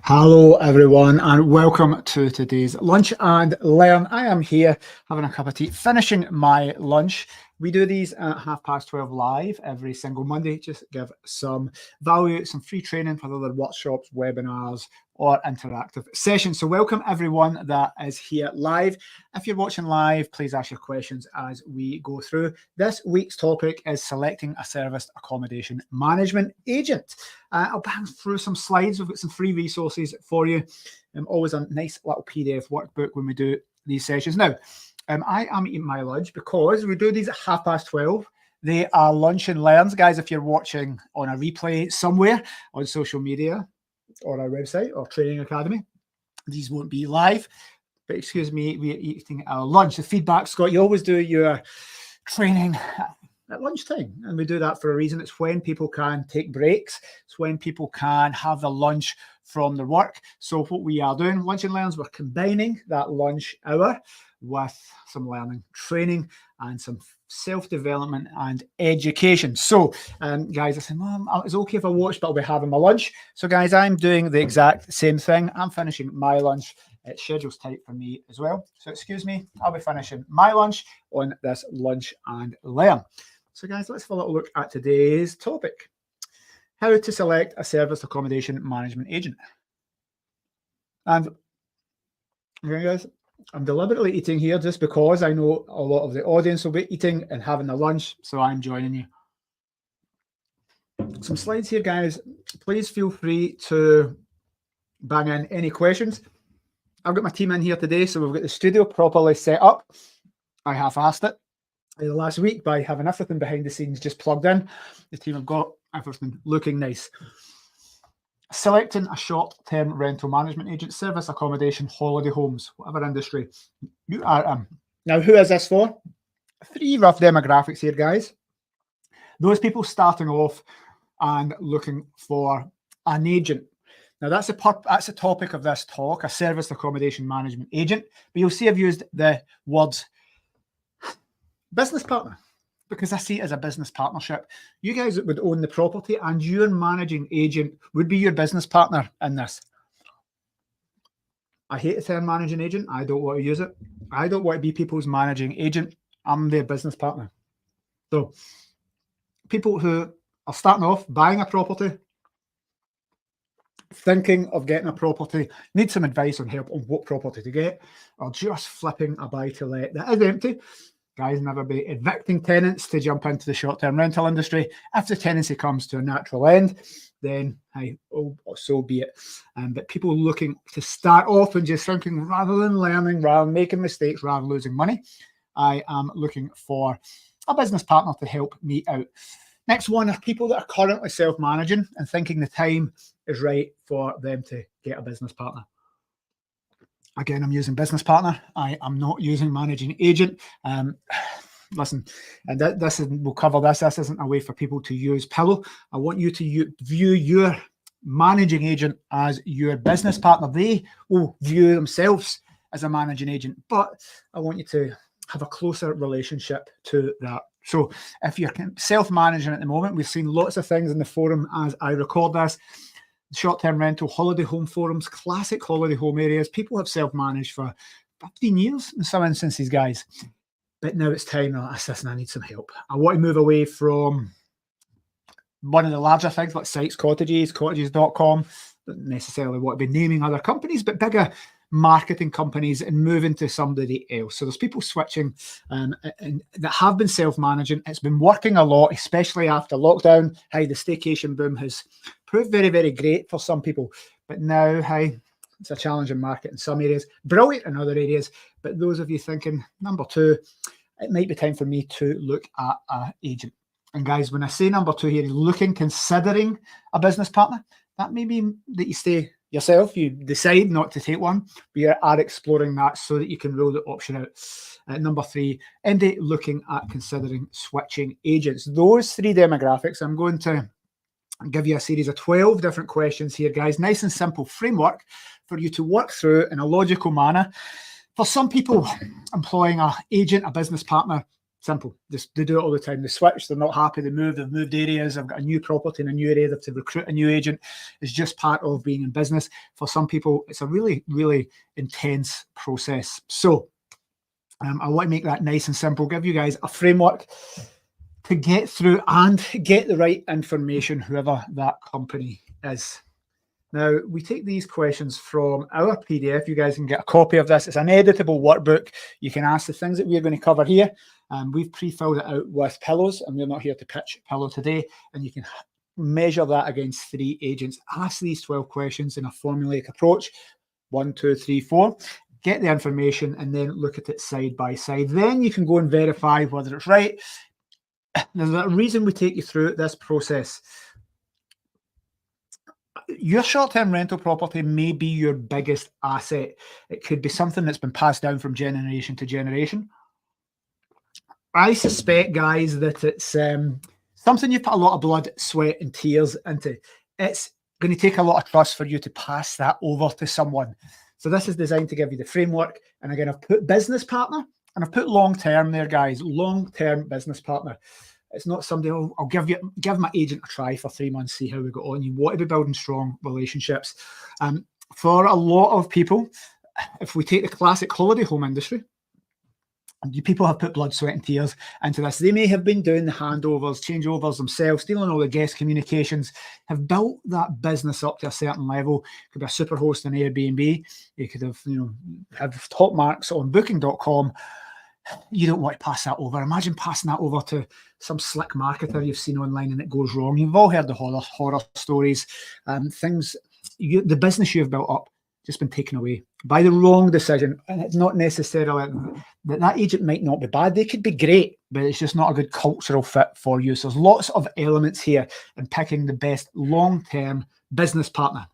Hello everyone and welcome to today's Lunch and Learn. I am here having a cup of tea, finishing my lunch. We do these at 12:30 live every single Monday. Just give some value, some free training for other workshops, webinars, or interactive sessions. So welcome everyone that is here live. If you're watching live, please ask your questions as we go through. This week's topic is selecting a serviced accommodation management agent. I'll bang through some slides. We've got some free resources for you. Always a nice little PDF workbook when we do these sessions. Now, I am eating my lunch because we do these at 12:30. They are lunch and learns. Guys, if you're watching on a replay somewhere on social media or our website or training academy, these won't be live. But excuse me, we're eating our lunch. The feedback, Scott, you always do your training at lunchtime, and we do that for a reason. It's when people can take breaks. It's when people can have the lunch from their work. So what we are doing, Lunch and Learns, we're combining that lunch hour with some learning, training, and some self-development and education. So guys, I said, Mom, it's okay if I watch, but I'll be having my lunch. So guys, I'm doing the exact same thing. I'm finishing my lunch. It schedule's tight for me as well. So excuse me, I'll be finishing my lunch on this Lunch and Learn. So guys, let's have a little look at today's topic. How to select a serviced accommodation management agent. And okay, guys, I'm deliberately eating here just because I know a lot of the audience will be eating and having their lunch, so I'm joining you. Some slides here, guys. Please feel free to bang in any questions. I've got my team in here today, so we've got the studio properly set up. I half-assed it last week by having everything behind the scenes just plugged in. The team have got everything looking nice. Selecting a short-term rental management agent, service accommodation, holiday homes, whatever industry you are in. Now, who is this for? Three rough demographics here, guys. Those people starting off and looking for an agent. Now, that's the topic of this talk, a serviced accommodation management agent. But you'll see I've used the words business partner, because I see it as a business partnership. You guys would own the property and your managing agent would be your business partner in this. I hate the term managing agent. I don't want to use it. I don't want to be people's managing agent. I'm their business partner. So people who are starting off buying a property, thinking of getting a property, need some advice on help on what property to get, or just flipping a buy-to-let that is empty. Guys, never be evicting tenants to jump into the short-term rental industry. If the tenancy comes to a natural end, then hey, so be it. But people looking to start off and just thinking, rather than learning, rather than making mistakes, rather than losing money, I am looking for a business partner to help me out. Next one are people that are currently self-managing and thinking the time is right for them to get a business partner. Again, I'm using business partner. I am not using managing agent. Listen, and we'll cover this. This isn't a way for people to use pillow. I want you to view your managing agent as your business partner. They will view themselves as a managing agent, but I want you to have a closer relationship to that. So if you're self-managing at the moment, we've seen lots of things in the forum as I record this. Short-term rental, holiday home forums, classic holiday home areas. People have self-managed for 15 years in some instances, guys. But now it's time, listen, I need some help. I want to move away from one of the larger things like sites, cottages.com. Don't necessarily want to be naming other companies, but bigger marketing companies and move into somebody else. So there's people switching and that have been self-managing. It's been working a lot, especially after lockdown. Hey, the staycation boom has proved very, very great for some people. But now, hey, it's a challenging market in some areas, brilliant in other areas. But those of you thinking, number two, it might be time for me to look at an agent. And guys, when I say number two here, considering a business partner, that may mean that you stay yourself, you decide not to take one, but you are exploring that so that you can rule the option out. Number three, Indy looking at considering switching agents. Those three demographics, I'm going to give you a series of 12 different questions here, guys. Nice and simple framework for you to work through in a logical manner. For some people, employing an agent, a business partner, Simple. Just they do it all the time. They switch, they're not happy, they've moved areas, they've got a new property in a new area, they have to recruit a new agent. It's just part of being in business. For some people, it's a really, really intense process. So I want to make that nice and simple, give you guys a framework to get through and get the right information, whoever that company is. Now, we take these questions from our PDF. You guys can get a copy of this. It's an editable workbook. You can ask the things that we're going to cover here. We've pre-filled it out with pillows, and we're not here to pitch pillow today. And you can measure that against 3 agents. Ask these 12 questions in a formulaic approach. 1, 2, 3, 4. Get the information and then look at it side by side. Then you can go and verify whether it's right. There's a reason we take you through this process. Your short-term rental property may be your biggest asset. It could be something that's been passed down from generation to generation. I suspect, guys, that it's something you put a lot of blood, sweat, and tears into. It's going to take a lot of trust for you to pass that over to someone. So this is designed to give you the framework. And again, I've put business partner and I've put long-term there, guys. Long-term business partner. It's not somebody, oh, I'll give my agent a try for 3 months, see how we go on. You want to be building strong relationships. For a lot of people, if we take the classic holiday home industry, you people have put blood, sweat, and tears into this. They may have been doing the handovers, changeovers themselves, dealing all the guest communications, have built that business up to a certain level. Could be a super host on Airbnb. You could have, have top marks on Booking.com. You don't want to pass that over. Imagine passing that over to some slick marketer you've seen online and it goes wrong. You've all heard the horror stories, the business you've built up just been taken away by the wrong decision. And it's not necessarily that agent might not be bad. They could be great, but it's just not a good cultural fit for you. So there's lots of elements here in picking the best long-term business partner.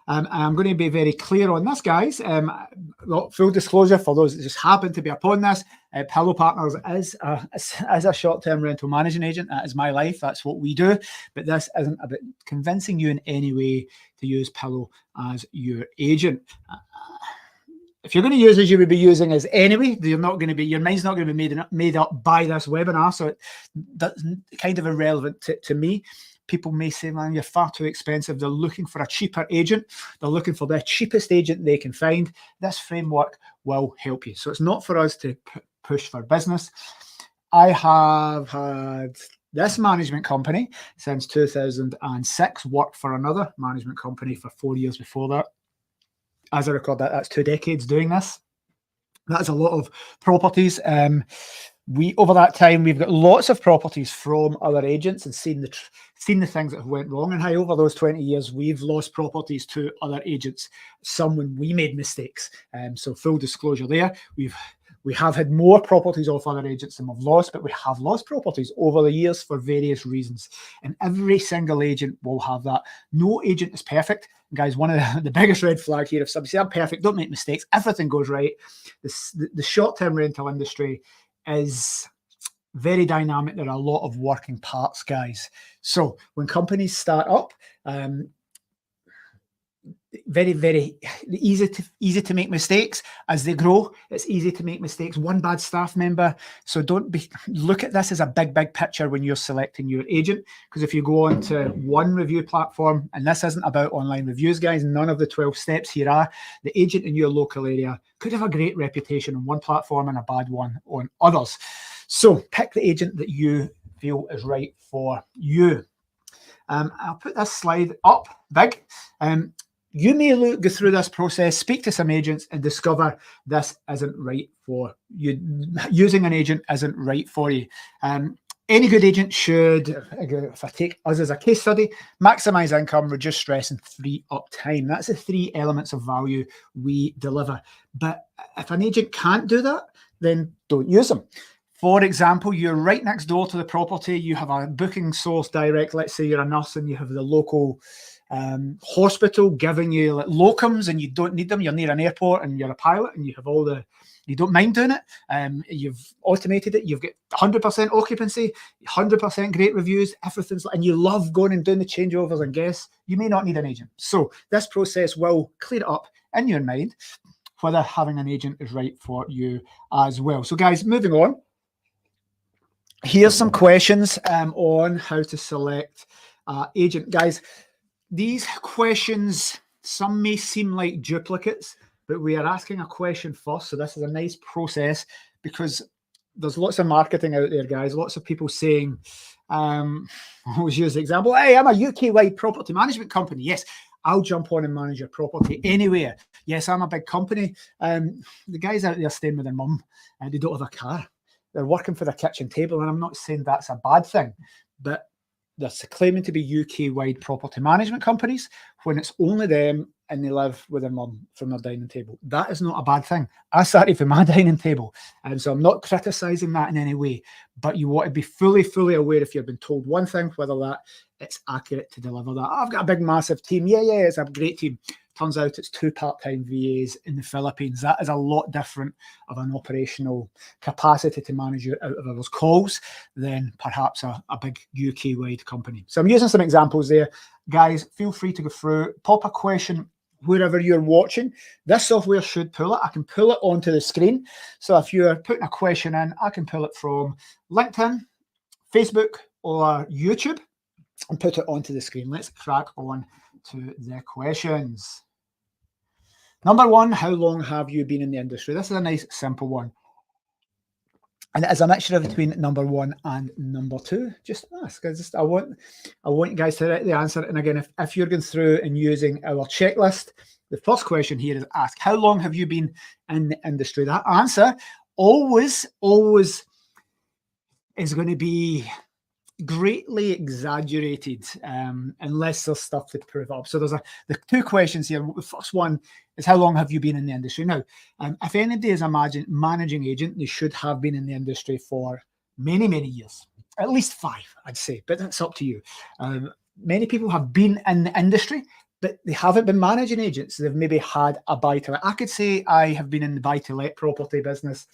I'm going to be very clear on this, guys. Full disclosure for those that just happen to be upon this, Pillow Partners is a short-term rental managing agent. That is my life. That's what we do. But this isn't about convincing you in any way to use Pillow as your agent. If you're going to use as you would be using us anyway, your mind's not going to be made up by this webinar. So that's kind of irrelevant to me. People may say, man, you're far too expensive. They're looking for a cheaper agent. They're looking for the cheapest agent they can find. This framework will help you. So it's not for us to push for business. I have had this management company since 2006, worked for another management company for 4 years before that. As I record that, that's 2 decades doing this. That's a lot of properties. Over that time, we've got lots of properties from other agents and seen the things that have went wrong. And how over those 20 years, we've lost properties to other agents, some when we made mistakes. So full disclosure there, we have had more properties off other agents than we've lost, but we have lost properties over the years for various reasons. And every single agent will have that. No agent is perfect. Guys, one of the biggest red flag here, if somebody says, I'm perfect, don't make mistakes, everything goes right. The short-term rental industry is very dynamic. There are a lot of working parts, guys. So when companies start up, very, very easy to make mistakes. As they grow, it's easy to make mistakes. One bad staff member. So look at this as a big picture when you're selecting your agent. Because if you go on to one review platform, and this isn't about online reviews, guys, none of the 12 steps here are, the agent in your local area could have a great reputation on one platform and a bad one on others. So pick the agent that you feel is right for you. I'll put this slide up big. You may go through this process, speak to some agents and discover this isn't right for you. Using an agent isn't right for you. Any good agent should, if I take us as a case study, maximize income, reduce stress, and free up time. That's the 3 elements of value we deliver. But if an agent can't do that, then don't use them. For example, you're right next door to the property. You have a booking source direct. Let's say you're a nurse and you have the local hospital giving you like locums and you don't need them. You're near an airport and you're a pilot and you have you don't mind doing it. You've automated it. You've got 100% occupancy, 100% great reviews, everything's and you love going and doing the changeovers and guests. You may not need an agent. So this process will clear it up in your mind whether having an agent is right for you as well. So guys, moving on. Here's some questions on how to select agent. Guys, these questions, some may seem like duplicates, but we are asking a question first. So this is a nice process because there's lots of marketing out there, guys. Lots of people saying, I always use the example, hey, I'm a UK-wide property management company. Yes, I'll jump on and manage your property anywhere. Yes, I'm a big company. The guys out there staying with their mum, they don't have a car. They're working for their kitchen table, and I'm not saying that's a bad thing, but they're claiming to be UK-wide property management companies when it's only them and they live with their mum from their dining table. That is not a bad thing. I started from my dining table, and so I'm not criticising that in any way, but you want to be fully aware if you've been told one thing, whether that it's accurate to deliver that. I've got a big, massive team. Yeah, it's a great team. Turns out it's 2 part-time VAs in the Philippines. That is a lot different of an operational capacity to manage your out-of-hours calls than perhaps a big UK-wide company. So I'm using some examples there. Guys, feel free to go through, pop a question wherever you're watching. This software should pull it. I can pull it onto the screen. So if you're putting a question in, I can pull it from LinkedIn, Facebook, or YouTube and put it onto the screen. Let's crack on to the questions. Number one, how long have you been in the industry? This is a nice, simple one. And it is a mixture between number one and number two. Just ask. I want you guys to write the answer. And again, if you're going through and using our checklist, the first question here is ask, how long have you been in the industry? That answer always is going to be greatly exaggerated unless there's stuff to prove up. So there's the 2 questions here. The first one is how long have you been in the industry? Now, if anybody is a managing agent, they should have been in the industry for many years, at least 5, I'd say, but that's up to you. Many people have been in the industry, but they haven't been managing agents. They've maybe had a buy-to-let. I could say I have been in the buy-to-let property business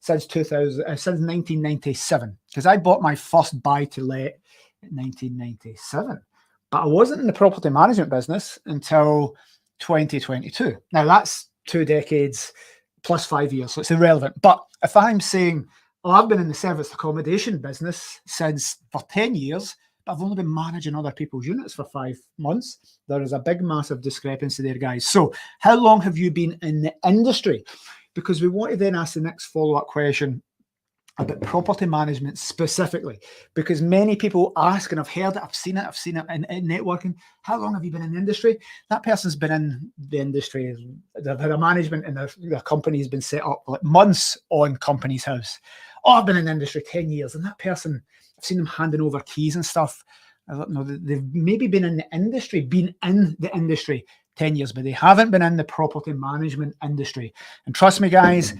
since 1997, because I bought my first buy-to-let in 1997, but I wasn't in the property management business until 2022. Now that's 2 decades plus 5 years, so it's irrelevant. But if I'm saying, oh, I've been in the service accommodation business for 10 years, but I've only been managing other people's units for 5 months, there is a big, massive discrepancy there, guys. So how long have you been in the industry? Because we want to then ask the next follow-up question about property management specifically, because many people ask, and I've heard it, I've seen it in networking, how long have you been in the industry? That person's been in the industry, they've had a management and their company has been set up like months on company's house. Oh, I've been in the industry 10 years, and that person, I've seen them handing over keys and stuff. I don't know, they've maybe been in the industry 10 years, but they haven't been in the property management industry. And trust me, guys,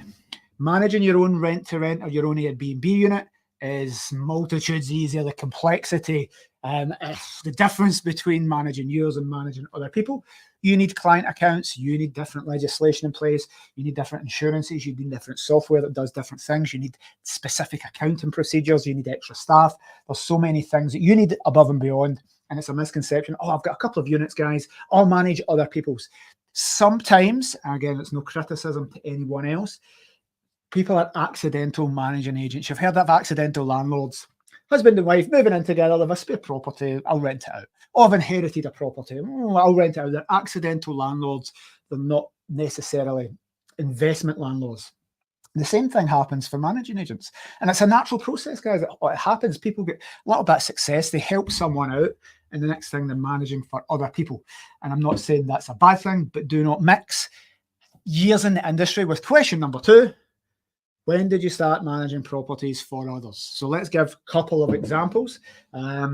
managing your own rent-to-rent or your own Airbnb unit is multitudes easier. The complexity, the difference between managing yours and managing other people. You need client accounts. You need different legislation in place. You need different insurances. You need different software that does different things. You need specific accounting procedures. You need extra staff. There's so many things that you need above and beyond. And it's a misconception. Oh, I've got a couple of units, guys. I'll manage other people's. Sometimes, again, it's no criticism to anyone else, people are accidental managing agents. You've heard of accidental landlords. Husband and wife moving in together, they've a spare property, I'll rent it out. Or I've inherited a property, I'll rent it out. They're accidental landlords. They're not necessarily investment landlords. The same thing happens for managing agents. And it's a natural process, guys. It happens. People get a little bit of success. They help someone out. And the next thing, they're managing for other people. And I'm not saying that's a bad thing, but do not mix years in the industry with question number 2. When did you start managing properties for others? So let's give a couple of examples. How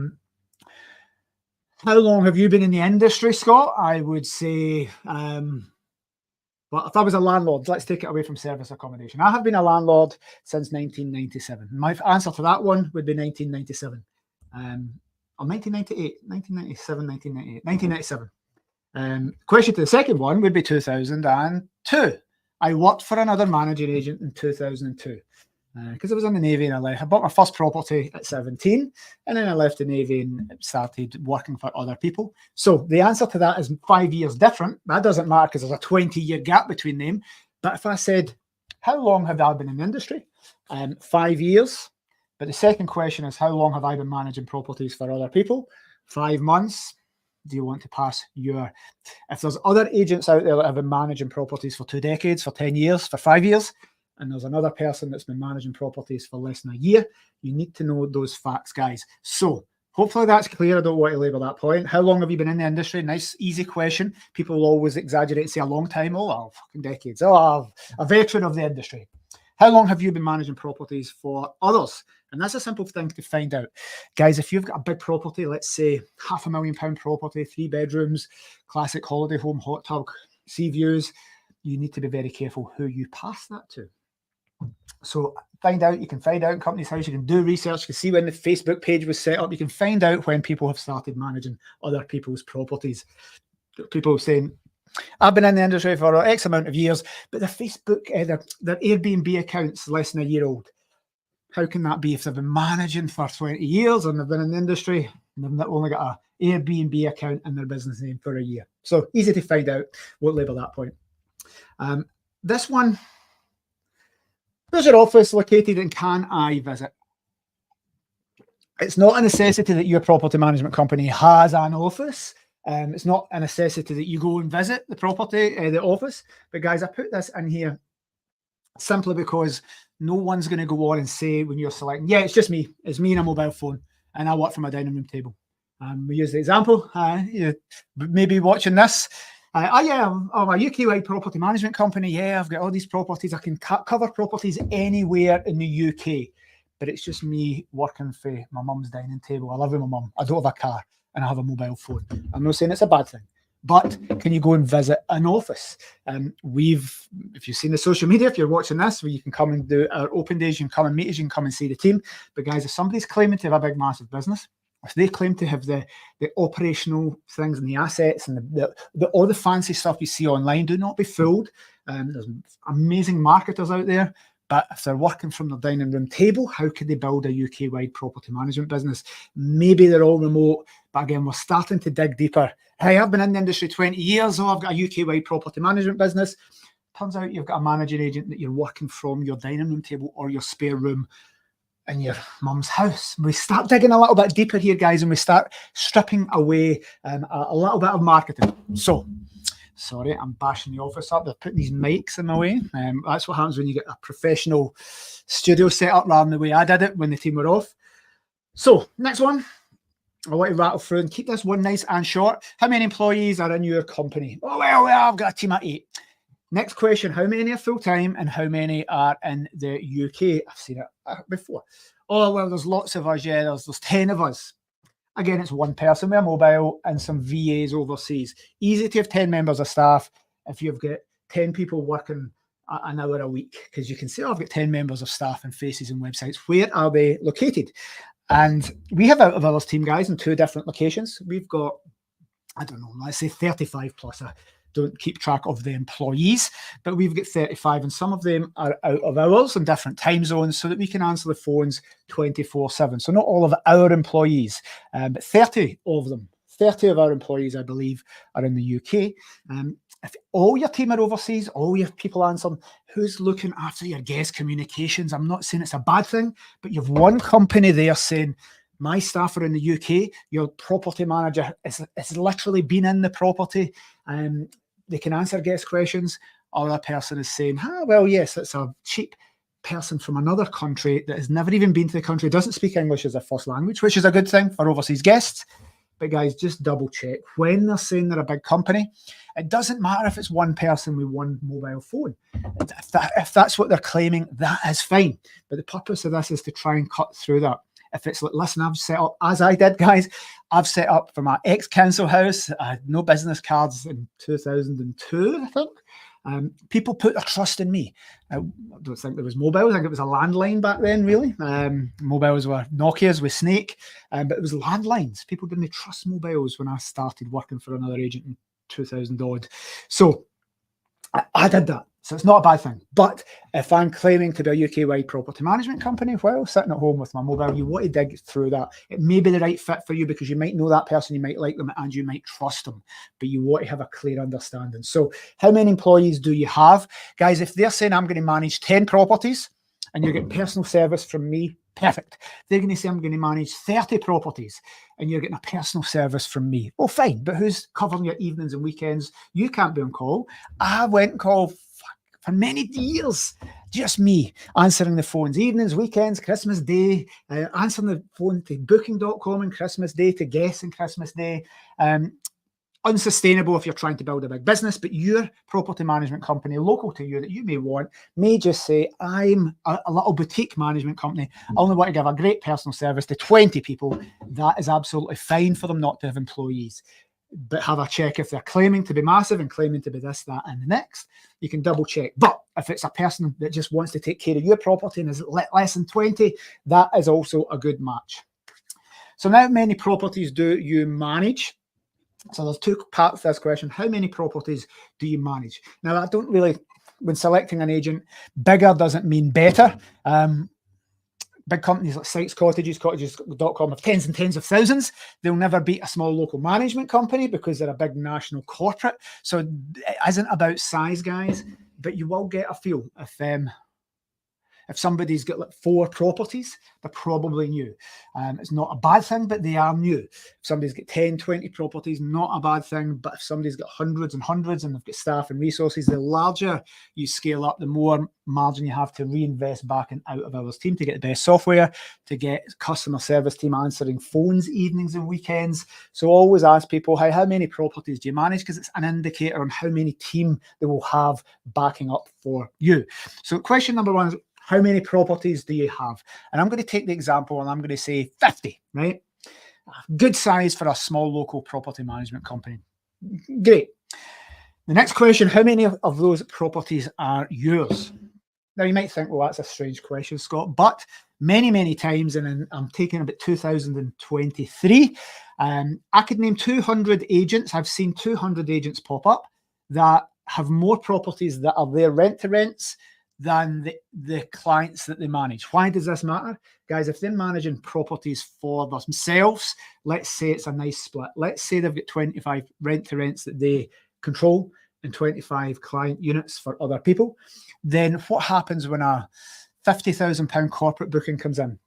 long have you been in the industry, Scott? I would say, well, if I was a landlord, let's take it away from service accommodation. I have been a landlord since 1997. My answer to that one would be 1997. Or 1998, 1997, 1998, 1997. Question to the second one would be 2002. I worked for another managing agent in 2002 because I was in the Navy and I left. I bought my first property at 17 and then I left the Navy and started working for other people. So the answer to that is 5 years different. That doesn't matter because there's a 20-year gap between them. But if I said, how long have I been in the industry? 5 years. But the second question is, how long have I been managing properties for other people? 5 months. Do you want to pass your... If there's other agents out there that have been managing properties for 2 decades, for 10 years, for 5 years, and there's another person that's been managing properties for less than a year, you need to know those facts, guys. So hopefully that's clear. I don't want to label that point. How long have you been in the industry? Nice, easy question. People will always exaggerate and say a long time. Oh, fucking decades. Oh, a veteran of the industry. How long have you been managing properties for others? And that's a simple thing to find out. Guys, if you've got a big property, let's say £500,000 property, 3 bedrooms, classic holiday home, hot tub, sea views, you need to be very careful who you pass that to. So find out, you can find out in Companies House, you can do research, you can see when the Facebook page was set up, you can find out when people have started managing other people's properties. People saying, I've been in the industry for X amount of years, but their Facebook, their Airbnb account's less than a year old. How can that be if they've been managing for 20 years and they've been in the industry and they've only got an Airbnb account in their business name for a year? So easy to find out. Won't label that point. This one, where's your office located and can I visit? It's not a necessity that your property management company has an office. It's not a necessity that you go and visit the property, the office. But guys, I put this in here simply because no one's going to go on and say when you're selecting, yeah, it's just me. It's me and a mobile phone and I work from a dining room table. We use the example, you maybe watching this. I'm a UK-wide property management company. Yeah, I've got all these properties. I can cover properties anywhere in the UK. But it's just me working for my mum's dining table. I live with my mum. I don't have a car and I have a mobile phone. I'm not saying it's a bad thing. But can you go and visit an office? If you've seen the social media, if you're watching this, where you can come and do our open days, you can come and meet us, you can come and see the team. But guys, if somebody's claiming to have a big, massive business, if they claim to have the operational things and the assets and all the fancy stuff you see online, do not be fooled. There's amazing marketers out there. But if they're working from their dining room table, how could they build a UK-wide property management business? Maybe they're all remote, but again, we're starting to dig deeper. Hey, I've been in the industry 20 years, I've got a UK-wide property management business. Turns out you've got a managing agent that you're working from your dining room table or your spare room in your mum's house. We start digging a little bit deeper here, guys, and we start stripping away a little bit of marketing. So, sorry, I'm bashing the office up. They're putting these mics in my way. That's what happens when you get a professional studio set up rather than the way I did it when the team were off. So, next one. I want to rattle through and keep this one nice and short. How many employees are in your company? Oh, well, I've got a team of 8. Next question, how many are full-time and how many are in the UK? I've seen it before. Oh, well, there's lots of us. Yeah, there's 10 of us. Again, it's one person with a mobile and some VAs overseas. Easy to have 10 members of staff if you've got 10 people working an hour a week, because you can say, oh, I've got 10 members of staff and faces and websites. Where are they located? And we have out of our team, guys, in 2 different locations. We've got, I don't know, let's say 35 plus. I don't keep track of the employees, but we've got 35, and some of them are out of hours in different time zones so that we can answer the phones 24/7. So not all of our employees, but 30 of them. 30 of our employees, I believe, are in the UK. If all your team are overseas, all your people answering, who's looking after your guest communications? I'm not saying it's a bad thing, but you've one company there saying, my staff are in the UK, your property manager is literally been in the property, they can answer guest questions. Other person is saying, well, yes, it's a cheap person from another country that has never even been to the country, doesn't speak English as a first language, which is a good thing for overseas guests. But guys, just double check when they're saying they're a big company. It doesn't matter if it's one person with one mobile phone. If that's what they're claiming, that is fine. But the purpose of this is to try and cut through that. If it's like, listen, I've set up, as I did, guys, I've set up for my ex-council house. I had no business cards in 2002, I think. People put their trust in me. I don't think there was mobile. I think it was a landline back then, really. Mobiles were Nokias with Snake, but it was landlines. People didn't trust mobiles when I started working for another agent in 2000 odd. So I did that. So it's not a bad thing. But if I'm claiming to be a UK-wide property management company, well, sitting at home with my mobile, you want to dig through that. It may be the right fit for you because you might know that person, you might like them, and you might trust them. But you want to have a clear understanding. So how many employees do you have? Guys, if they're saying I'm going to manage 10 properties and you get personal service from me Perfect. They're going to say, I'm going to manage 30 properties and you're getting a personal service from me. Well, fine, but who's covering your evenings and weekends? You can't be on call. I went on call for many years. Just me answering the phones, evenings, weekends, Christmas Day, answering the phone to booking.com on Christmas Day, to guests on Christmas Day. Unsustainable if you're trying to build a big business, but your property management company local to you that you may want may just say, I'm a little boutique management company. I only want to give a great personal service to 20 people. That is absolutely fine for them not to have employees. But have a check if they're claiming to be massive and claiming to be this, that, and the next. You can double check. But if it's a person that just wants to take care of your property and is less than 20, that is also a good match. So now, how many properties do you manage? So there's two parts to this question. How many properties do you manage? Now, I don't really, when selecting an agent, bigger doesn't mean better. Big companies like Sites Cottages, cottages.com have tens and tens of thousands. They'll never beat a small local management company because they're a big national corporate. So it isn't about size, guys, but you will get a feel if somebody's got like 4 properties, they're probably new. It's not a bad thing, but they are new. If somebody's got 10, 20 properties, not a bad thing. But if somebody's got hundreds and hundreds and they've got staff and resources, the larger you scale up, the more margin you have to reinvest back in out of hours team to get the best software, to get customer service team answering phones evenings and weekends. So always ask people, how many properties do you manage? Because it's an indicator on how many team they will have backing up for you. So question number 1 is, how many properties do you have? And I'm going to take the example and I'm going to say 50, right? Good size for a small local property management company. Great. The next question, how many of those properties are yours? Now, you might think, well, that's a strange question, Scott, but many, many times, and I'm taking about 2023, I could name 200 agents. I've seen 200 agents pop up that have more properties that are their rent-to-rents than the clients that they manage. Why does this matter? Guys, if they're managing properties for themselves, let's say it's a nice split. Let's say they've got 25 rent-to-rents that they control and 25 client units for other people. Then what happens when a £50,000 corporate booking comes in?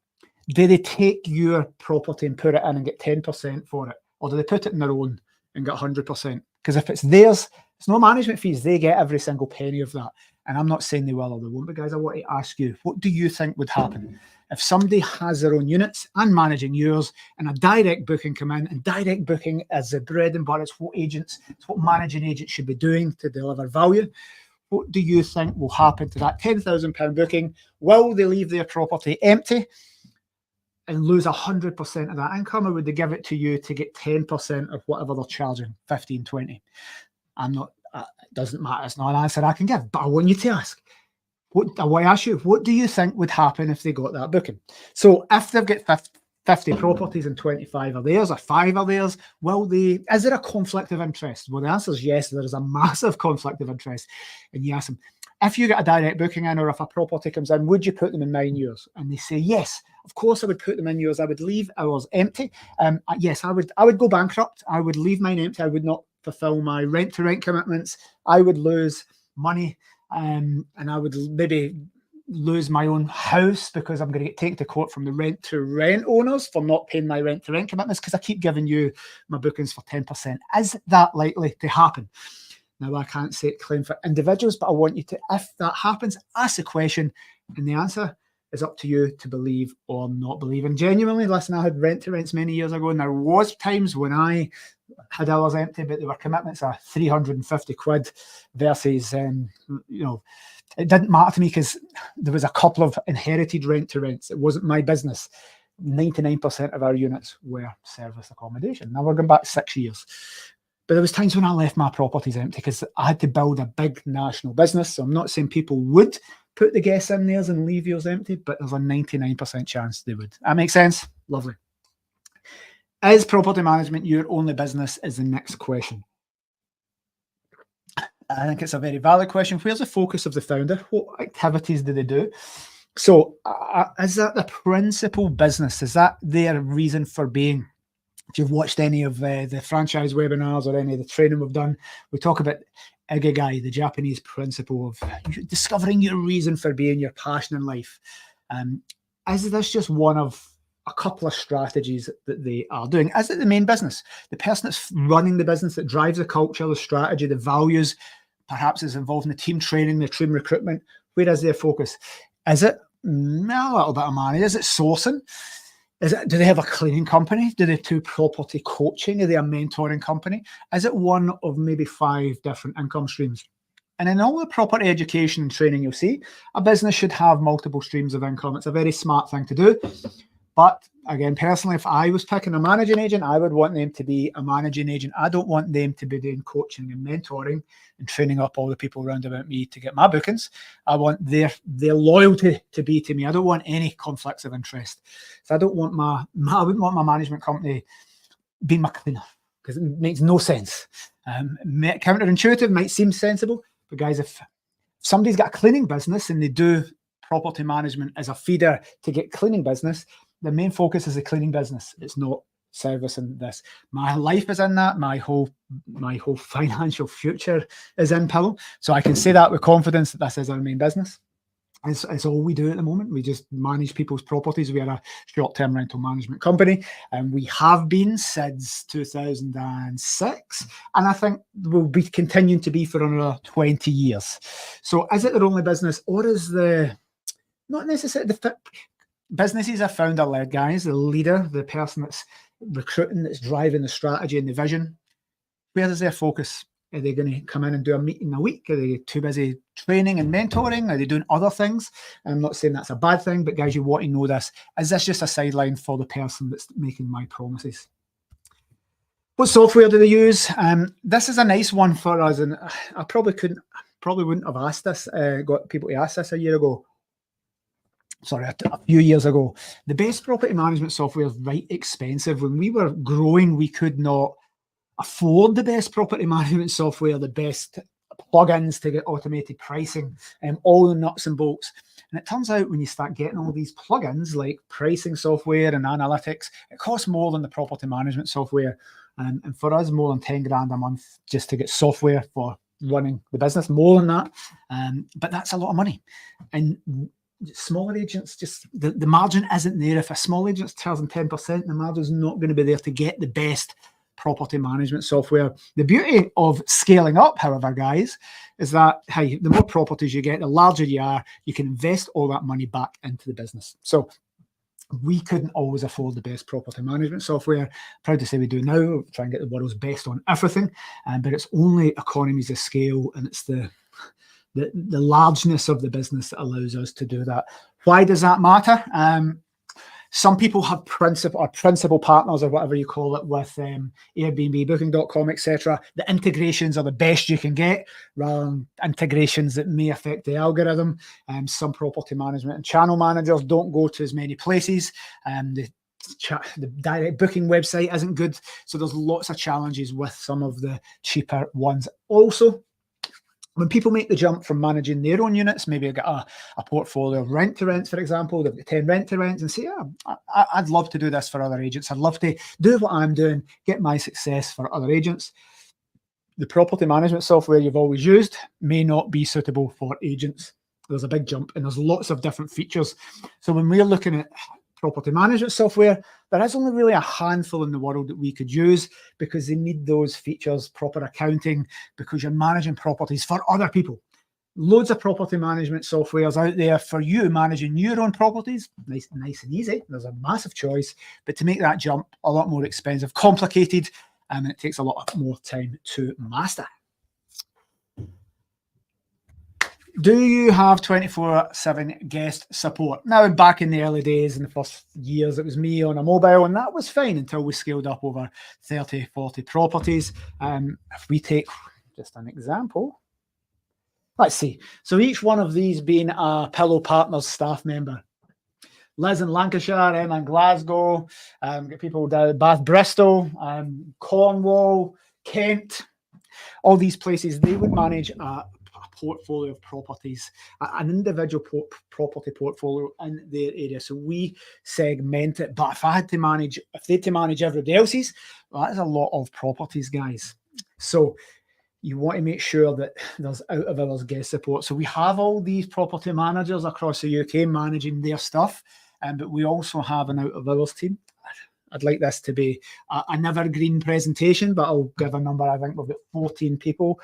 Do they take your property and put it in and get 10% for it? Or do they put it in their own and get 100%? Because if it's theirs, it's no management fees. They get every single penny of that. And I'm not saying they will or they won't, but guys, I want to ask you, what do you think would happen if somebody has their own units and managing yours and a direct booking come in? And direct booking is the bread and butter. It's what managing agents should be doing to deliver value. What do you think will happen to that £10,000 booking? Will they leave their property empty and lose 100% of that income, or would they give it to you to get 10% of whatever they're charging, 15, 20? It doesn't matter. It's not an answer I can give, but I want you to ask. I want to ask you, what do you think would happen if they got that booking? So if they've got 50 properties and 25 are theirs or 5 are theirs, is there a conflict of interest? Well, the answer is yes, there is a massive conflict of interest. And you ask them, if you get a direct booking in or if a property comes in, would you put them in mine, yours? And they say, yes, of course I would put them in yours. I would leave ours empty. Yes, I would go bankrupt. I would leave mine empty. I would not fulfill my rent-to-rent commitments. I would lose money and I would maybe lose my own house because I'm going to get taken to court from the rent-to-rent owners for not paying my rent-to-rent commitments because I keep giving you my bookings for 10%. Is that likely to happen? Now, I can't say claim for individuals, but I want you to, if that happens, ask the question, and the answer is up to you to believe or not believe. And genuinely, listen, I had rent-to-rents many years ago, and there was times when I had ours empty, but there were commitments of 350 quid versus, it didn't matter to me because there was a couple of inherited rent-to-rents. It wasn't my business. 99% of our units were service accommodation. Now we're going back 6 years. But there was times when I left my properties empty because I had to build a big national business. So I'm not saying people would put the guests in theirs and leave yours empty, but there's a 99% chance they would. That makes sense? Lovely. Is property management your only business is the next question. I think it's a very valid question. Where's the focus of the founder? What activities do they do? So is that the principal business? Is that their reason for being? If you've watched any of the franchise webinars or any of the training we've done, we talk about Ikigai, the Japanese principle of discovering your reason for being, your passion in life. is this just one of a couple of strategies that they are doing? Is it the main business? The person that's running the business, that drives the culture, the strategy, the values, perhaps is involved in the team training, the team recruitment. Where is their focus? Is it a little bit of money? Is it sourcing? Do they have a cleaning company? Do they do property coaching? Are they a mentoring company? Is it one of maybe 5 different income streams? And in all the property education and training, you'll see a business should have multiple streams of income. It's a very smart thing to do. But again, personally, if I was picking a managing agent, I would want them to be a managing agent. I don't want them to be doing coaching and mentoring and training up all the people around about me to get my bookings. I want their loyalty to be to me. I don't want any conflicts of interest. So I don't want I wouldn't want my management company being my cleaner, because it makes no sense. Counterintuitive, might seem sensible, but guys, if somebody's got a cleaning business and they do property management as a feeder to get cleaning business, the main focus is the cleaning business. It's not service and this. My life is in that. My whole financial future is in Pillow. So I can say that with confidence that this is our main business. It's all we do at the moment. We just manage people's properties. We are a short-term rental management company, and we have been since 2006, and I think we'll be continuing to be for another 20 years. So is it their only business, or is not necessarily the businesses are founder-led, guys, the leader, the person that's recruiting, that's driving the strategy and the vision? Where is their focus? Are they going to come in and do a meeting a week? Are they too busy training and mentoring? Are they doing other things? I'm not saying that's a bad thing, but guys, you want to know this. Is this just a sideline for the person that's making my promises? What software do they use? This is a nice one for us, and I probably wouldn't have asked this, got people to ask this a year ago. Sorry, a few years ago. The best property management software is right expensive. When we were growing, we could not afford the best property management software, the best plugins to get automated pricing, all the nuts and bolts. And it turns out when you start getting all these plugins like pricing software and analytics, it costs more than the property management software. And for us, more than 10 grand a month just to get software for running the business, more than that. But that's a lot of money. And smaller agents, just the margin isn't there. If a small agent's charging 10%, the margin's not going to be there to get the best property management software. The beauty of scaling up, however, guys, is that, hey, the more properties you get, the larger you are, you can invest all that money back into the business. So we couldn't always afford the best property management software. Proud to say we do now, try and get the world's best on everything, but it's only economies of scale, and it's the largeness of the business that allows us to do that. Why does that matter? Some people have principal partners, or whatever you call it, with Airbnb, Booking.com, etc. The integrations are the best you can get, rather than integrations that may affect the algorithm. Some property management and channel managers don't go to as many places. The direct booking website isn't good. So there's lots of challenges with some of the cheaper ones. Also, when people make the jump from managing their own units, maybe they've got a portfolio of rent-to-rents, for example, they've got 10 rent-to-rents, and say, yeah, I'd love to do this for other agents. I'd love to do what I'm doing, get my success for other agents. The property management software you've always used may not be suitable for agents. There's a big jump, and there's lots of different features. So when we're looking at property management software, there is only really a handful in the world that we could use, because they need those features, proper accounting, because you're managing properties for other people. Loads of property management softwares out there for you managing your own properties. Nice and easy. There's a massive choice, but to make that jump, a lot more expensive, complicated, and it takes a lot more time to master. Do you have 24/7 guest support? Now, back in the early days, in the first years, it was me on a mobile, and that was fine until we scaled up over 30, 40 properties. If we take just an example, let's see. So each one of these being a Pillow Partners staff member. Liz in Lancashire, Emma in Glasgow, get people down Bath, Bristol, Cornwall, Kent, all these places, they would manage a portfolio of properties, an individual property portfolio in their area. So we segment it. But if they had to manage everybody else's, well, that is a lot of properties, guys. So you want to make sure that there's out of hours guest support. So we have all these property managers across the UK managing their stuff. but we also have an out of hours team. I'd like this to be an evergreen presentation, but I'll give a number. I think we've got 14 people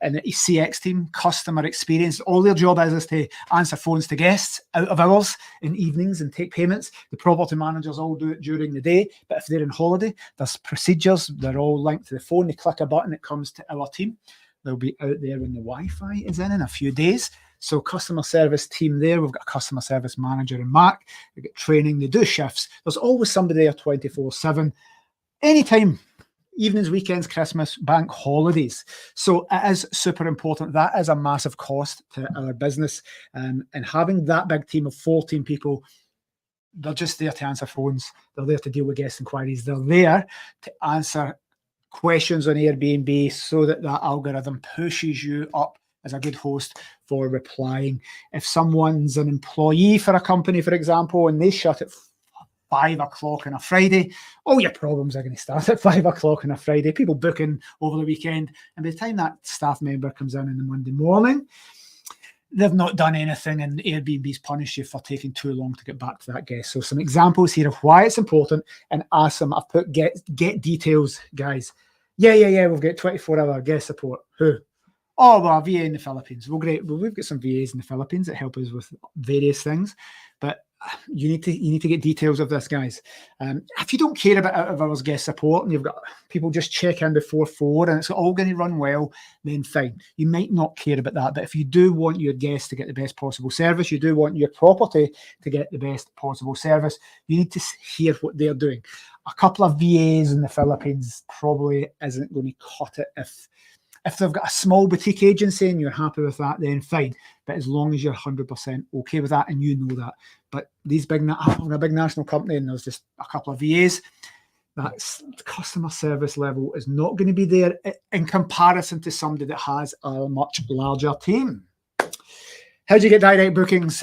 in the CX team, customer experience. All their job is to answer phones to guests out of hours in evenings and take payments. The property managers all do it during the day, but if they're on holiday, there's procedures. They're all linked to the phone. They click a button, it comes to our team. They'll be out there when the Wi-Fi is in a few days. So customer service team there, we've got a customer service manager and Mark. They get training, they do shifts. There's always somebody there 24/7, anytime, evenings, weekends, Christmas, bank holidays. So it is super important. That is a massive cost to our business. And having that big team of 14 people, they're just there to answer phones. They're there to deal with guest inquiries. They're there to answer questions on Airbnb so that that algorithm pushes you up as a good host for replying. If someone's an employee for a company, for example, and they shut at 5 o'clock on a Friday, all your problems are going to start at 5 o'clock on a Friday. People booking over the weekend, and by the time that staff member comes in the Monday morning, they've not done anything, and Airbnb's punished you for taking too long to get back to that guest. So some examples here of why it's important, and awesome. I've put get details, guys. Yeah. We've got 24-hour guest support. Who? Oh, well, a VA in the Philippines. Well, great. Well, we've got some VAs in the Philippines that help us with various things, but you need to get details of this, guys. If you don't care about out of hours guest support and you've got people just check in before 4 and it's all going to run well, then fine. You might not care about that, but if you do want your guests to get the best possible service, you do want your property to get the best possible service, you need to hear what they're doing. A couple of VAs in the Philippines probably isn't going to cut it. If they've got a small boutique agency and you're happy with that, then fine. But as long as you're 100% okay with that and you know that. But these having a big national company and there's just a couple of VAs, that's customer service level is not going to be there in comparison to somebody that has a much larger team. How do you get direct bookings?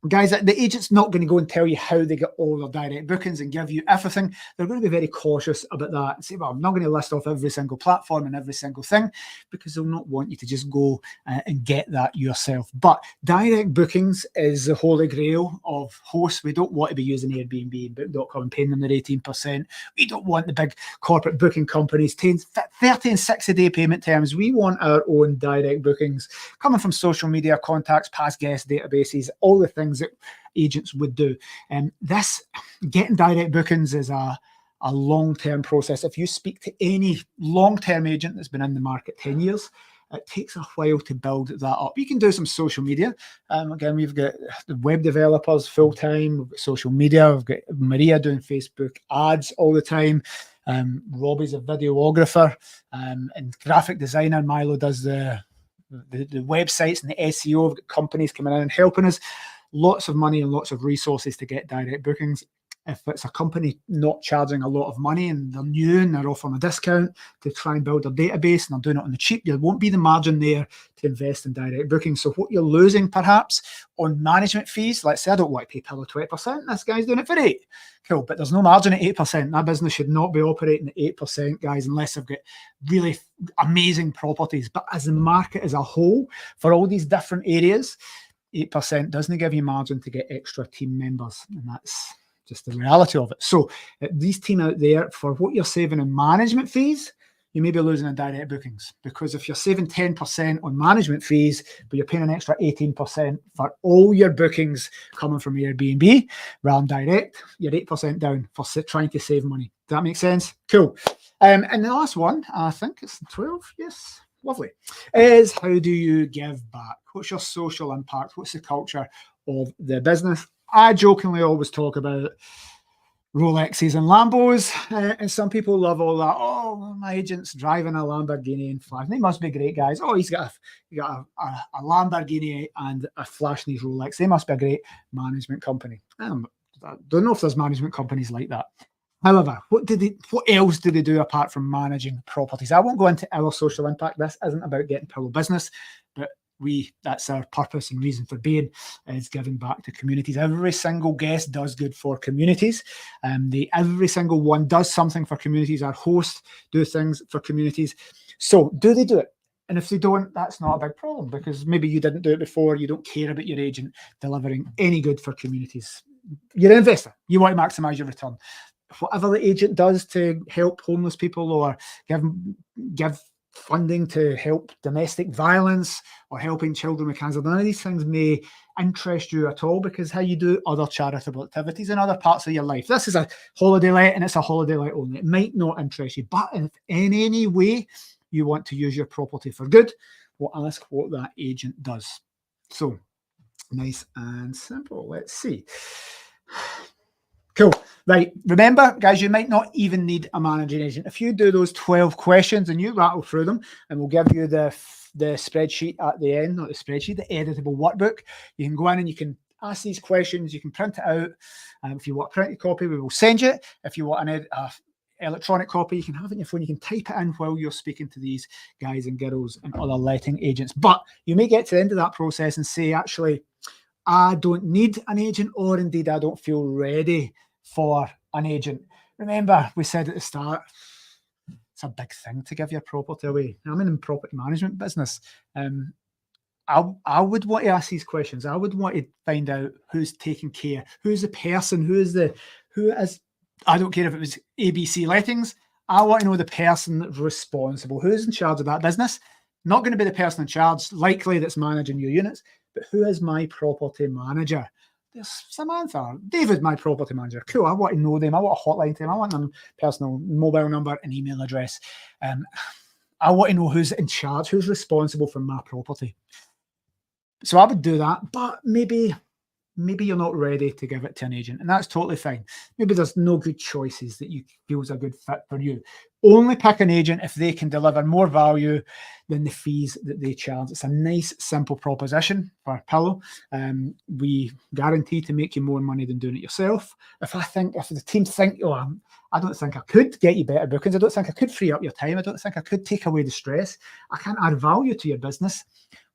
Guys, the agent's not going to go and tell you how they get all their direct bookings and give you everything. They're going to be very cautious about that and say, well, I'm not going to list off every single platform and every single thing, because they'll not want you to just go and get that yourself. But direct bookings is the holy grail of hosts. We don't want to be using Airbnb and Book.com and paying them their 18%. We don't want the big corporate booking companies 30 and 60-day payment terms. We want our own direct bookings coming from social media, contacts, past guests, databases, all the things that agents would do. And this getting direct bookings is a long-term process. If you speak to any long-term agent that's been in the market 10 years, it takes a while to build that up. You can do some social media. Again, we've got the web developers full-time, we've got social media, we've got Maria doing Facebook ads all the time. Robbie's a videographer and graphic designer. Milo does the websites and the SEO. We've got companies coming in and helping us. Lots of money and lots of resources to get direct bookings. If it's a company not charging a lot of money and they're new and they're offering a discount to try and build their database and they're doing it on the cheap, there won't be the margin there to invest in direct bookings. So what you're losing perhaps on management fees, let's say I don't want to pay Pillow 20%, this guy's doing it for 8%. Cool, but there's no margin at 8%. That business should not be operating at 8%, guys, unless they've got really amazing properties. But as a market as a whole, for all these different areas, 8% doesn't give you margin to get extra team members, and that's just the reality of it. So these team out there, for what you're saving in management fees, you may be losing in direct bookings, because if you're saving 10% on management fees, but you're paying an extra 18% for all your bookings coming from Airbnb rather than direct, you're 8% down for trying to save money. Does that make sense? Cool. And the last one, I think it's 12. Yes. Lovely. Is how do you give back? What's your social impact? What's the culture of the business? I jokingly always talk about Rolexes and Lambos, and some people love all that. Oh, my agent's driving a Lamborghini and flash. They must be great guys. Oh, he's got a Lamborghini and a flash in his Rolex. They must be a great management company. I don't know if there's management companies like that. However, what else do they do apart from managing properties? I won't go into our social impact. This isn't about getting Pillow business, but that's our purpose and reason for being, is giving back to communities. Every single guest does good for communities. Every single one does something for communities. Our hosts do things for communities. So do they do it And if they don't, that's not a big problem, because maybe you didn't do it before. You don't care about your agent delivering any good for communities. You're an investor. You want to maximize your return. Whatever the agent does to help homeless people, or give funding to help domestic violence, or helping children with cancer, none of these things may interest you at all, because how you do other charitable activities in other parts of your life. This is a holiday let, and it's a holiday let only. It might not interest you, but if in any way you want to use your property for good, we'll ask what that agent does. So nice and simple. Let's see. Cool. Right. Remember, guys, you might not even need a managing agent. If you do those 12 questions and you rattle through them, and we'll give you the spreadsheet at the end, not the spreadsheet, the editable workbook, you can go in and you can ask these questions. You can print it out. If you want a printed copy, we will send you. If you want an electronic copy, you can have it on your phone. You can type it in while you're speaking to these guys and girls and other letting agents. But you may get to the end of that process and say, actually, I don't need an agent, or indeed I don't feel ready for an agent. Remember, we said at the start, it's a big thing to give your property away. I'm in the property management business. I would want to ask these questions. I would want to find out who's taking care, who's the person, who is, I don't care if it was ABC Lettings. I want to know the person that's responsible, who's in charge of that business. Not going to be the person in charge, likely, that's managing your units, but who is my property manager? There's Samantha. David, my property manager. Cool. I want to know them. I want a hotline to them. I want their personal mobile number and email address. I want to know who's in charge, who's responsible for my property. So I would do that, but maybe you're not ready to give it to an agent, and that's totally fine. Maybe there's no good choices that you feel is a good fit for you. Only pick an agent if they can deliver more value than the fees that they charge. It's a nice, simple proposition for Pillow. We guarantee to make you more money than doing it yourself. If the team think, I don't think I could get you better bookings, I don't think I could free up your time, I don't think I could take away the stress, I can't add value to your business,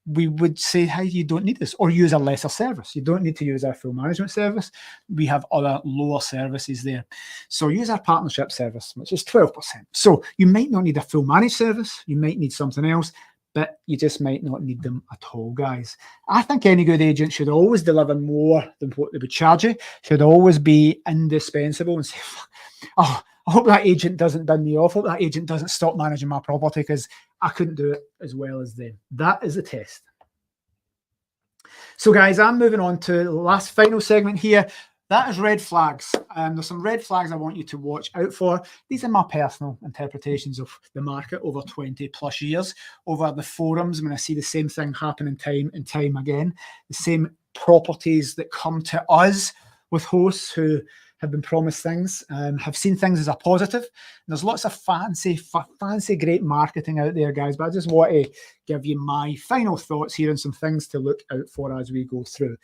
we would say, hey, you don't need this, or use a lesser service. You don't need to use our full management service. We have other lower services there. So use our partnership service, which is 12%. So you might not need a full managed service. You might need something else, but you just might not need them at all, guys. I think any good agent should always deliver more than what they would charge you, should always be indispensable, and say, oh, I hope that agent doesn't bin me off. I hope that agent doesn't stop managing my property because I couldn't do it as well as them. That is the test. So, guys, I'm moving on to the last final segment here. That is red flags. There's some red flags I want you to watch out for. These are my personal interpretations of the market over 20 plus years. Over the forums, when I see the same thing happening time and time again, the same properties that come to us with hosts who have been promised things, have seen things as a positive. And there's lots of fancy, great marketing out there, guys, but I just want to give you my final thoughts here and some things to look out for as we go through.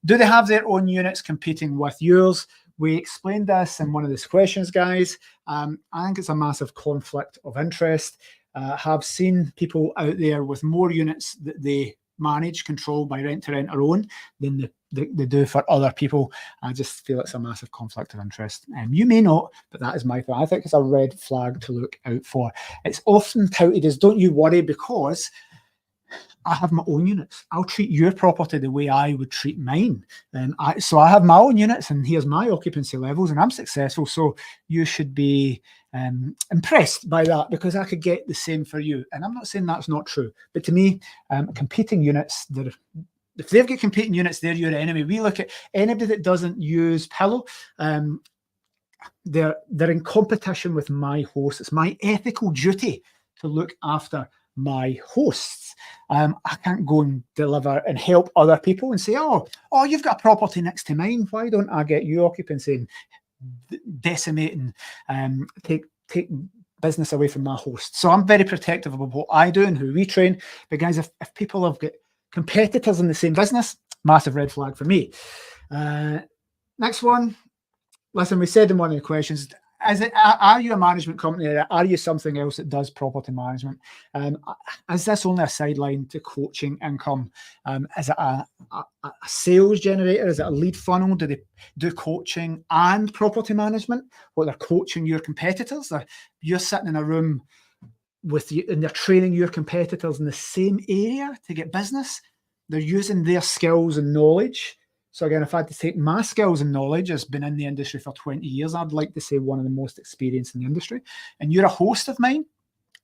Do they have their own units competing with yours? We explained this in one of these questions, guys. I think it's a massive conflict of interest. Have seen people out there with more units that they manage, control by rent to rent or own than they do for other people. I just feel it's a massive conflict of interest. You may not, but that is my thought. I think it's a red flag to look out for. It's often touted as, don't you worry, because I have my own units. I'll treat your property the way I would treat mine. So I have my own units, and here's my occupancy levels, and I'm successful. So you should be impressed by that, because I could get the same for you. And I'm not saying that's not true, but to me, competing units, if they've got competing units, they're your enemy. We look at anybody that doesn't use Pillow, they're in competition with my hosts. It's my ethical duty to look after my hosts. I can't go and deliver and help other people and say, oh, you've got a property next to mine. Why don't I get you occupancy and decimate and take business away from my hosts? So I'm very protective of what I do and who we train. But guys, if people have got competitors in the same business, massive red flag for me. Next one. Listen, we said in one of the questions, are you a management company, or are you something else that does property management? Is this only a sideline to coaching income? Is it a sales generator? Is it a lead funnel? Do they do coaching and property management? Well, they're coaching your competitors. You're sitting in a room with you, and they're training your competitors in the same area to get business. They're using their skills and knowledge. So again, if I had to take my skills and knowledge as been in the industry for 20 years, I'd like to say one of the most experienced in the industry. And you're a host of mine,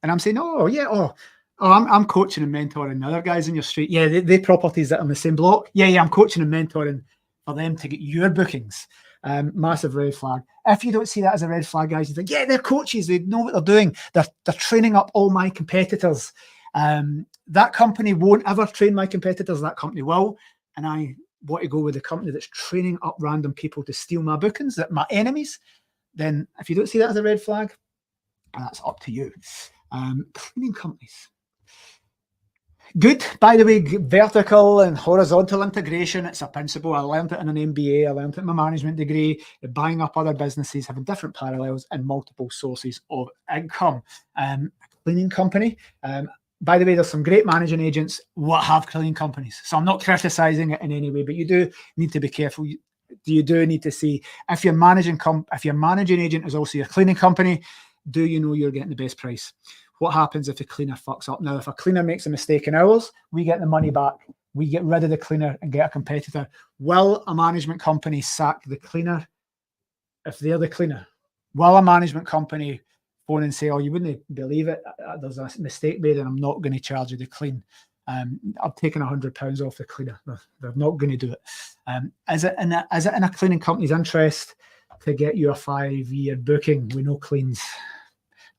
and I'm saying, I'm coaching and mentoring the other guys in your street. Yeah, they properties that are in the same block. Yeah, I'm coaching and mentoring for them to get your bookings. Massive red flag. If you don't see that as a red flag, guys, you think, yeah, they're coaches. They know what they're doing. They're training up all my competitors. That company won't ever train my competitors. That company will. And I want to go with the company that's training up random people to steal my bookings, that my enemies. Then if you don't see that as a red flag, that's up to you. Cleaning companies. Good. By the way, vertical and horizontal integration, it's a principle. I learned it in an MBA. I learned it in my management degree. Buying up other businesses, having different parallels and multiple sources of income. A cleaning company. By the way, there's some great managing agents what have cleaning companies. So I'm not criticizing it in any way, but you do need to be careful. You do need to see if your managing agent is also your cleaning company, do you know you're getting the best price? What happens if the cleaner fucks up? Now, if a cleaner makes a mistake in ours, we get the money back. We get rid of the cleaner and get a competitor. Will a management company sack the cleaner if they're the cleaner? Will a management company phone and say, oh, you wouldn't believe it, there's a mistake made and I'm not going to charge you to clean. I've taken £100 off the cleaner. They're not going to do it. Is it in a cleaning company's interest to get you a 5-year booking with no cleans?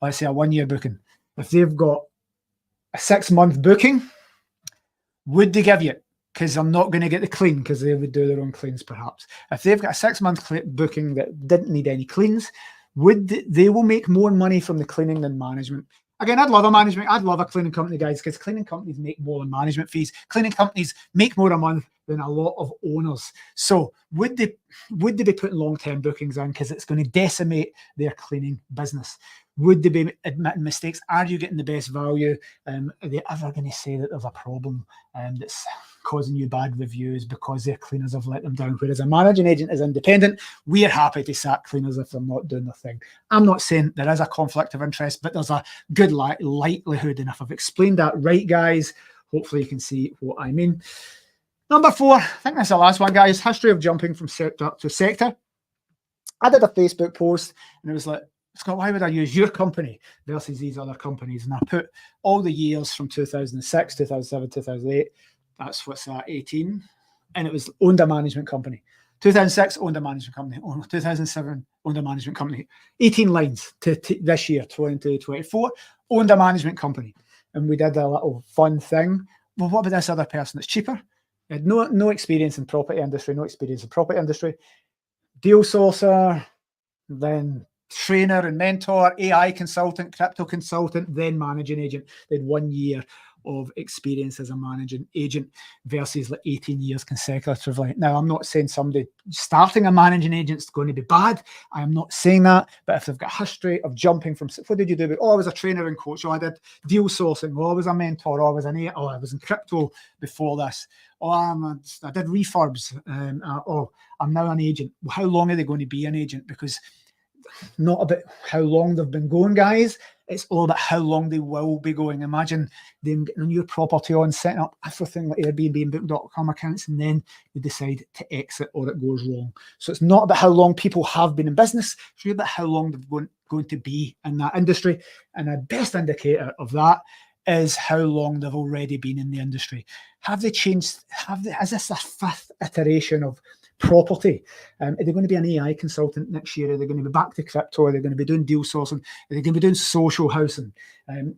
Let's say a 1-year booking. If they've got a 6-month booking, would they give you it? Because I'm not going to get the clean, because they would do their own cleans perhaps. If they've got a 6-month booking that didn't need any cleans, they will make more money from the cleaning than management. Again, I'd love a cleaning company, guys, because cleaning companies make more than management fees. Cleaning companies make more a month than a lot of owners. So would they be putting long-term bookings in because it's going to decimate their cleaning business? Would they be admitting mistakes? Are you getting the best value? Are they ever going to say that there's a problem that's causing you bad reviews because their cleaners have let them down? Whereas a managing agent is independent, we are happy to sack cleaners if they're not doing their thing. I'm not saying there is a conflict of interest, but there's a good likelihood. And if I've explained that right, guys, hopefully you can see what I mean. Number 4, I think that's the last one, guys. History of jumping from sector to sector. I did a Facebook post and it was like, Scott, why would I use your company versus these other companies? And I put all the years from 2006, 2007, 2008. That's what's that, 18. And it was owned a management company. 2006, owned a management company. 2007, owned a management company. 18 lines to this year, 2024, owned a management company. And we did a little fun thing. Well, what about this other person that's cheaper? Had no experience in property industry, Deal sourcer, then trainer and mentor, AI consultant, crypto consultant, then managing agent. They had 1 year of experience as a managing agent versus like 18 years consecutively. Now, I'm not saying somebody starting a managing agent is going to be bad. I am not saying that. But if they've got a history of jumping from, what did you do? Oh, I was a trainer and coach. Oh, I did deal sourcing. Oh, I was a mentor. Oh, I was I was in crypto before this. Oh, I did refurbs. I'm now an agent. Well, how long are they going to be an agent? Because not about how long they've been going, guys. It's all about how long they will be going. Imagine them getting a new property on, setting up everything like Airbnb and Book.com accounts, and then they decide to exit or it goes wrong. So it's not about how long people have been in business. It's really about how long they're going to be in that industry. And the best indicator of that is how long they've already been in the industry. Have they changed? Is this a 5th iteration of property? Are they going to be an AI consultant next year? Are they going to be back to crypto? Are they going to be doing deal sourcing? Are they going to be doing social housing?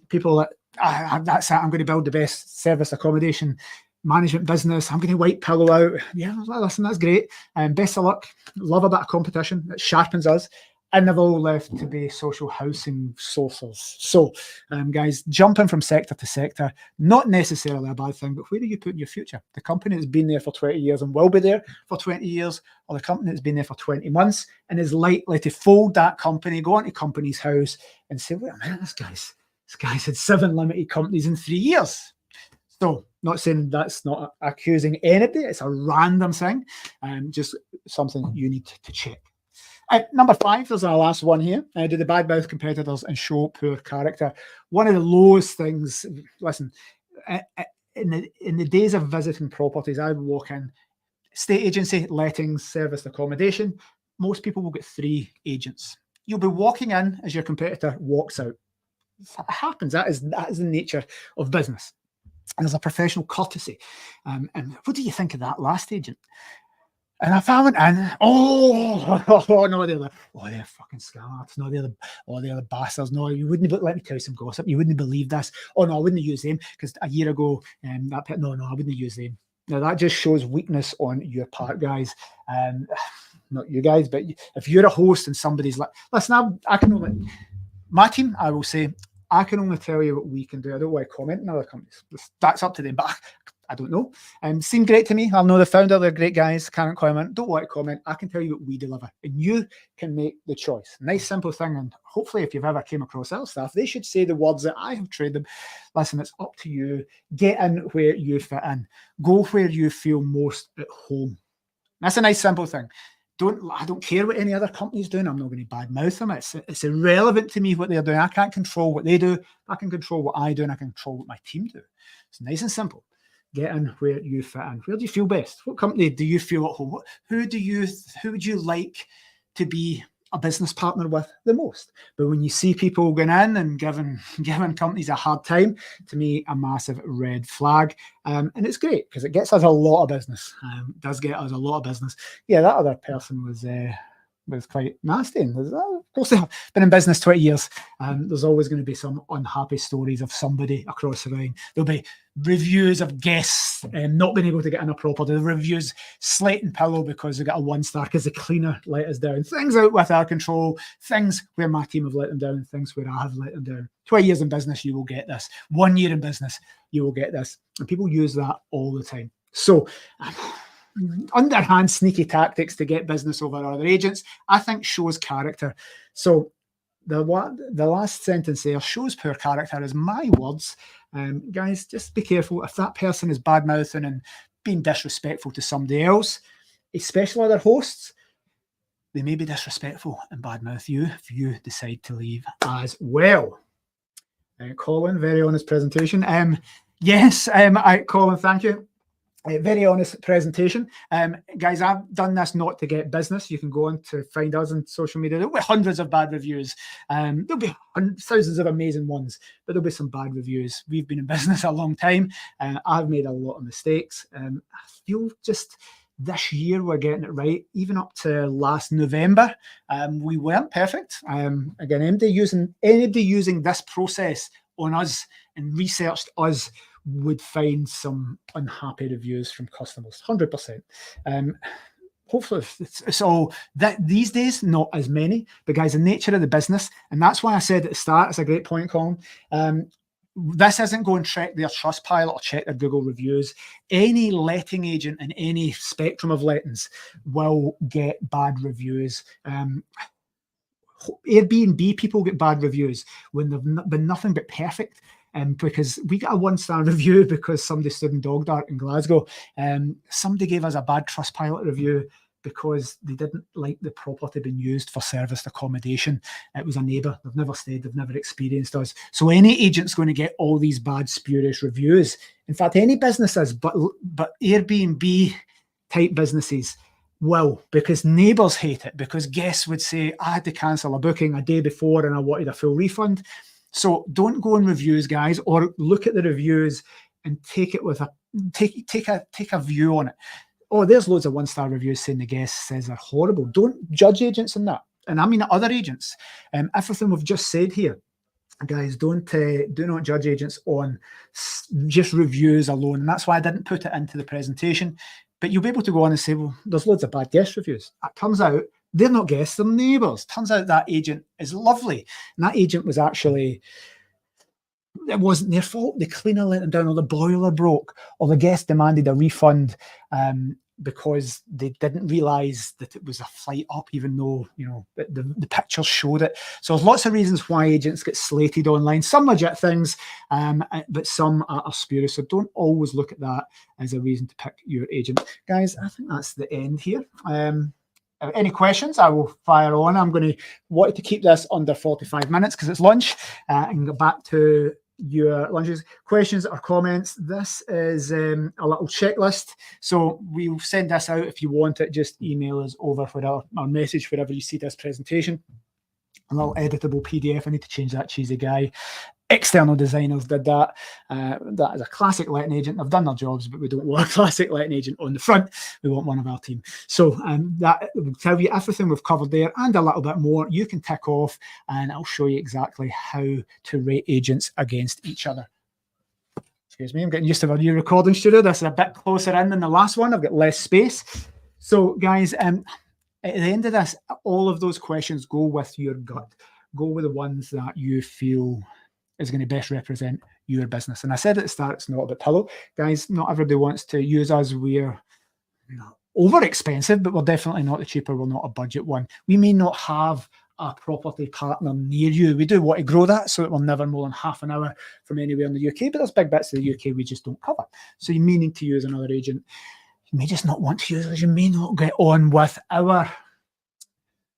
People that, that's it, I'm going to build the best service accommodation management business. I'm going to white pillow out. Yeah, listen, that's great. Best of luck. Love a bit of competition. It sharpens us. And they've all left to be social housing sources. So, guys, jumping from sector to sector, not necessarily a bad thing, but where do you put in your future? The company that's been there for 20 years and will be there for 20 years, or the company that's been there for 20 months and is likely to fold that company, go onto company's house and say, wait a minute, this guy's had 7 limited companies in 3 years. So, not saying that's not accusing anybody. It's a random thing, just something you need to check. Number 5, there's our last one here. Do the badmouth competitors and show poor character? One of the lowest things, listen, in the days of visiting properties, I would walk in, estate agency, lettings, serviced accommodation. Most people will get 3 agents. You'll be walking in as your competitor walks out. That happens. That is the nature of business. There's a professional courtesy. And what do you think of that last agent? And if I went in, no, they're fucking scammers. No, they're the bastards. No, you wouldn't, let me tell you some gossip. You wouldn't believe this. Oh, no, I wouldn't use them because a year ago, no, I wouldn't use them. Now, that just shows weakness on your part, guys. Not you guys, but if you're a host and somebody's like, listen, I can only, my team, I will say, I can only tell you what we can do. I don't want to comment on other companies. That's up to them, but I don't know. Seem great to me. I'll know the founder. They're great guys. Can't comment. Don't want to comment. I can tell you what we deliver, and you can make the choice. Nice, simple thing. And hopefully, if you've ever came across our staff, they should say the words that I have trained them. Listen, it's up to you. Get in where you fit in. Go where you feel most at home. That's a nice, simple thing. I don't care what any other company's doing. I'm not going to badmouth them. It's irrelevant to me what they're doing. I can't control what they do. I can control what I do, and I can control what my team do. It's nice and simple. Get in where you fit in. Where do you feel best? What company do you feel at home? Who would you like to be a business partner with the most? But when you see people going in and giving companies a hard time, to me, a massive red flag. And it's great because it gets us a lot of business. It does get us a lot of business. Yeah, that other person was quite nasty. And of course, they've been in business 20 years. There's always going to be some unhappy stories of somebody across the line. There'll be reviews of guests not being able to get in a property. The reviews slate and pillow because they got a 1-star because the cleaner let us down. Things out with our control. Things where my team have let them down. Things where I have let them down. 20 years in business, you will get this. 1 year in business, you will get this. And people use that all the time. So underhand, sneaky tactics to get business over other agents, I think shows character. So the last sentence there, shows poor character, is my words. Guys, just be careful. If that person is bad-mouthing and being disrespectful to somebody else, especially other hosts, they may be disrespectful and bad-mouth you if you decide to leave as well. Colin, very honest presentation. Yes, Colin, thank you. Very honest presentation. Guys, I've done this not to get business. You can go on to find us on social media. There'll be hundreds of bad reviews. There'll be thousands of amazing ones, but there'll be some bad reviews. We've been in business a long time. I've made a lot of mistakes. I feel just this year we're getting it right. Even up to last November, we weren't perfect. Again, anybody using this process on us and researched us would find some unhappy reviews from customers, 100%. Hopefully it's all that these days, not as many, but guys, the nature of the business, and that's why I said at the start, it's a great point, Colin. This isn't go and check their Trustpilot or check their Google reviews. Any letting agent in any spectrum of lettings will get bad reviews. Airbnb people get bad reviews when they've been nothing but perfect. Because we got a 1-star review because somebody stood in dog dirt in Glasgow. Somebody gave us a bad Trustpilot review because they didn't like the property being used for serviced accommodation. It was a neighbour. They've never stayed. They've never experienced us. So any agent's going to get all these bad, spurious reviews. In fact, any businesses, but Airbnb type businesses will, because neighbours hate it, because guests would say, I had to cancel a booking a day before and I wanted a full refund. So don't go on reviews, guys, or look at the reviews and take it with take a view on it. Oh, there's loads of 1-star reviews saying the guest says they're horrible. Don't judge agents on that. And I mean other agents. Everything we've just said here, guys, do not judge agents on just reviews alone. And that's why I didn't put it into the presentation. But you'll be able to go on and say, well, there's loads of bad guest reviews. It turns out they're not guests, they're neighbours. Turns out that agent is lovely. And that agent was actually, it wasn't their fault. The cleaner let them down, or the boiler broke, or the guest demanded a refund because they didn't realise that it was a flight up, even though, the pictures showed it. So there's lots of reasons why agents get slated online. Some legit things, but some are spurious. So don't always look at that as a reason to pick your agent. Guys, I think that's the end here. any questions, I will fire on. I'm going to want to keep this under 45 minutes because it's lunch and go back to your lunches, questions or comments. This is a little checklist. So we'll send this out. If you want it, just email us over whatever, or message wherever you see this presentation. A little editable PDF. I need to change that cheesy guy. External designers did that. That is a classic letting agent. They've done their jobs, but we don't want a classic letting agent on the front. We want one of our team. So that will tell you everything we've covered there and a little bit more. You can tick off and I'll show you exactly how to rate agents against each other. Excuse me, I'm getting used to our new recording studio. This is a bit closer in than the last one. I've got less space. So guys, at the end of this, all of those questions, go with your gut. Go with the ones that you feel is going to best represent your business. And I said at the start, it's not about pillow. Guys, not everybody wants to use us. We're over expensive, but we're definitely not the cheaper. We're not a budget one. We may not have a property partner near you. We do want to grow that so that we're never more than half an hour from anywhere in the UK, but there's big bits of the UK we just don't cover. So you may need to use another agent. You may just not want to use us. You may not get on with our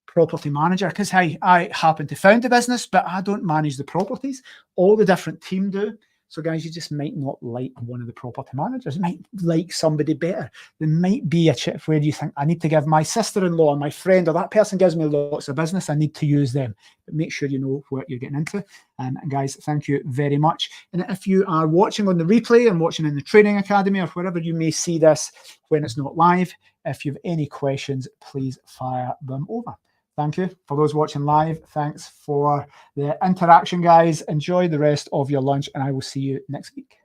property manager, because I happen to found the business, but I don't manage the properties. All the different team do. So guys, you just might not like one of the property managers. You might like somebody better. There might be a chip where you think, I need to give my sister-in-law, my friend, or that person gives me lots of business, I need to use them. But make sure you know what you're getting into. And guys, thank you very much. And if you are watching on the replay and watching in the training academy or wherever you may see this when it's not live, if you have any questions, please fire them over. Thank you. For those watching live, thanks for the interaction, guys. Enjoy the rest of your lunch, and I will see you next week.